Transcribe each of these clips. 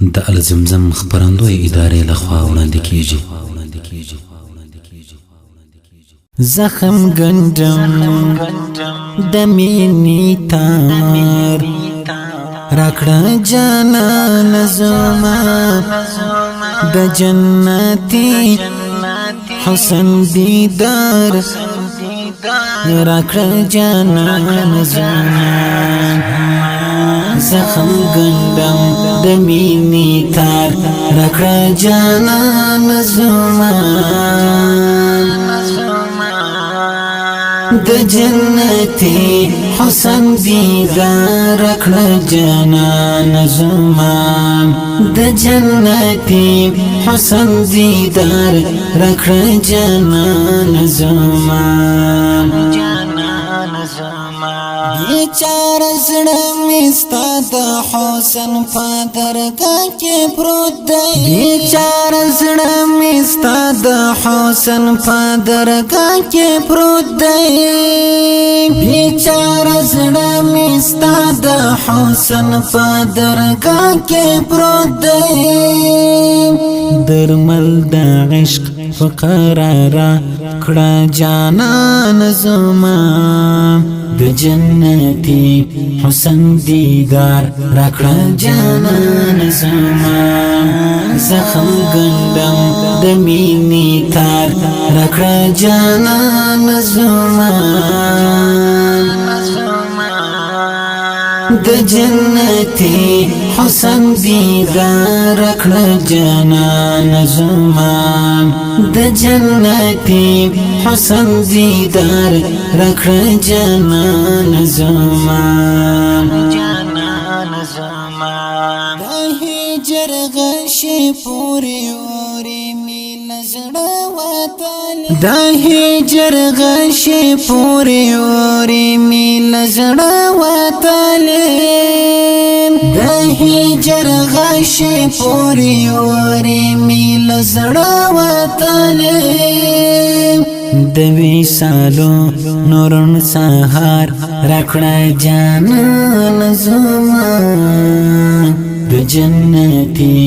د الزمزم خبرندوی ادارې لخوا وړاندې کیږي. زخم گندم د مینې تار راکړه جانان زما د جنتي حسن دیدار راکړه جانان زما زخم گندم د مینې تار راکړه جانان زما د جنتي حسن دیدار راکړه جانان زما د جنتي حسن دیدار راکړه جانان زما بیچار زړه مې ستا د حسن په درګاه کې پروت دی بیچار زړه مې ستا د حسن په درګاه کې پروت دی بیچار زړه مې ستا د حسن په درګاه کې پروت دی درمل د عشق فقرارا کړه جانان زما د جنتي حسن دیدار راکړه جانان زما زخم گندم د مینې تار راکړه جانان زما د جنتي حسن دیدار راکړه جانان زما د جنتي حسن دیدار راکړه جانان زما د هجر غشي پورې اورې مې لزړه وتلې د هجر غشي پورې اورې مې لزړه وتلې د هجر غشي پورې اورې مې لزړه وتلې د وصالو نورن سهار راکړه جانان زما د جنتي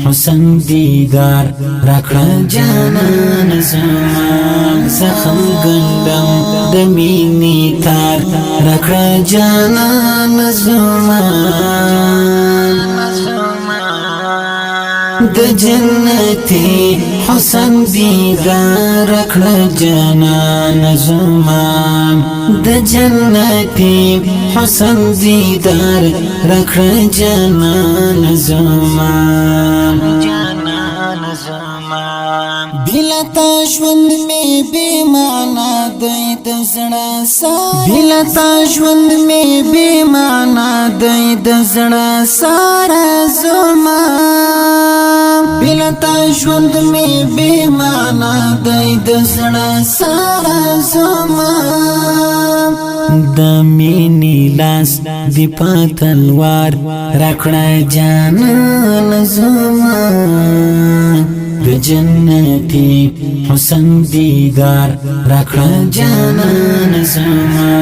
حسن دیدار راکړه جانان زما زخم گندم د مینې تار راکړه جانان زما د جنتي حسن دیدار راکړه جانان زما د جنتي حسن دیدار راکړه جانان زما بلا تا ژوند مې بې معنا دی د زړه ساره بلا تا ژوند مې بې معنا دی د زړه ساره زما بلا تا ژوند مې بې معنا دی د زړه ساره زما د مینې لاس دی په تلوار راکړه جانان زما د جنتي حسن دیدار راکړه جانان زما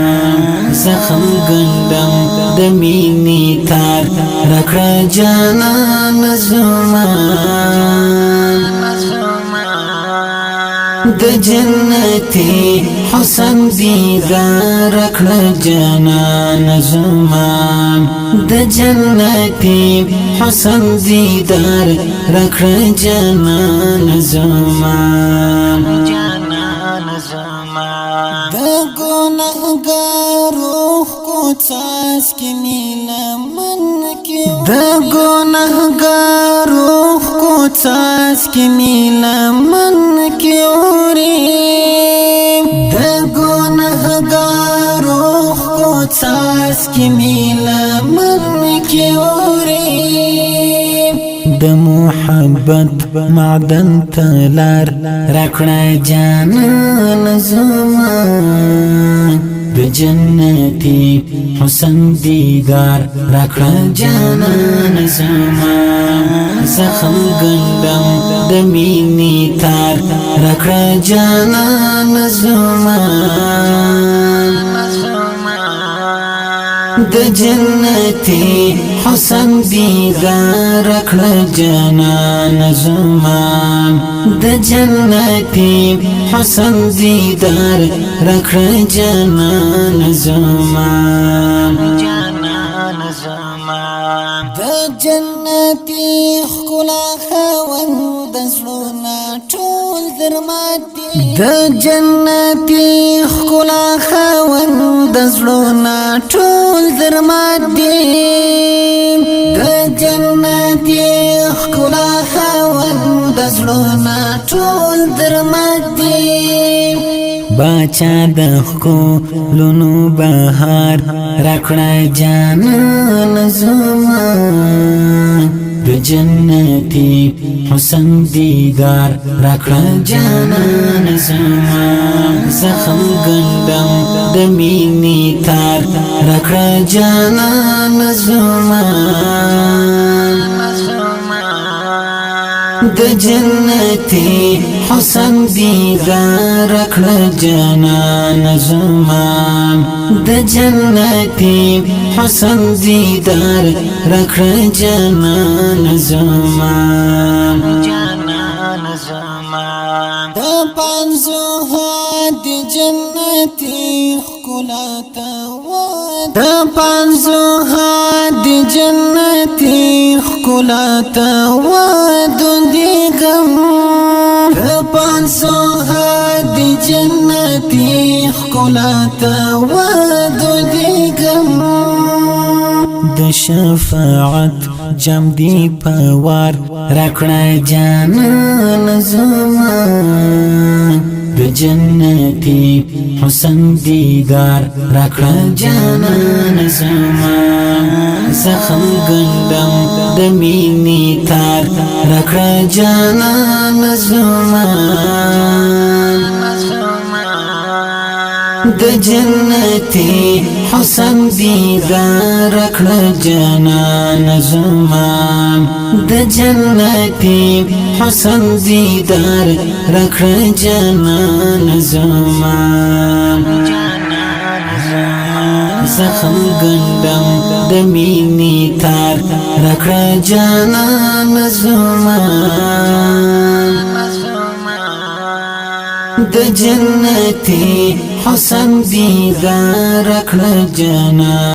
زخم گندم د مینې تار راکړه جانان زما د جنتي حسن دیدار راکړه جانان زما د جنتي حسن دیدار راکړه جانان زما د ګناهګارو کوڅاس کې میلمن کې د ګناهګارو کوڅاس کې میلمن کې اورې د ګناهګارو کوڅاس کې میلمن کې اورې د محبت معدن تلار راکړه جانان زما د جنتي حسن دیدار راکړه جانان زما زخم گندم د مینې تار راکړه جانان زما د د جنتی حسن دیدار کړه جانان زمان د جنتی حسن دیدار رکړه جانان زمان د جنتی خلا خوند د زړه ټول درماتي د جنتی خلا خوند د زړه ټول درماتي د جنتی خلا خوند د زړه ټول درماتي باچا د ښکلونو بهار راکړه جانان زمان د جنتی حسن دیدار راکړه جانان زمان زخم ګندم د مینې تار راکړه جانان زمان د جنتی حسن دیدار کړه جانان زمان د جنتی حسن دیدار کړه جانان زمان د پنځو هاد جنتی خلاته د پنځو هاد جنتی خلاته ودیګم د پنځو هاد جنتی خلاته ودیګم د شفاعت جام دی پوار راکړه جانان زمان د جنتی حسن دیدار راکړه جانان زمان زخم ګندم د مینې تار راکړه جانان زمان د جنتی حسن دیدار کړه جانان زمان د جنتی حسن دیدار کړه جانان زمان زخم ګندم د مینې تار راکړه جانان زمان د جنتی حسن دیدار کړه جانان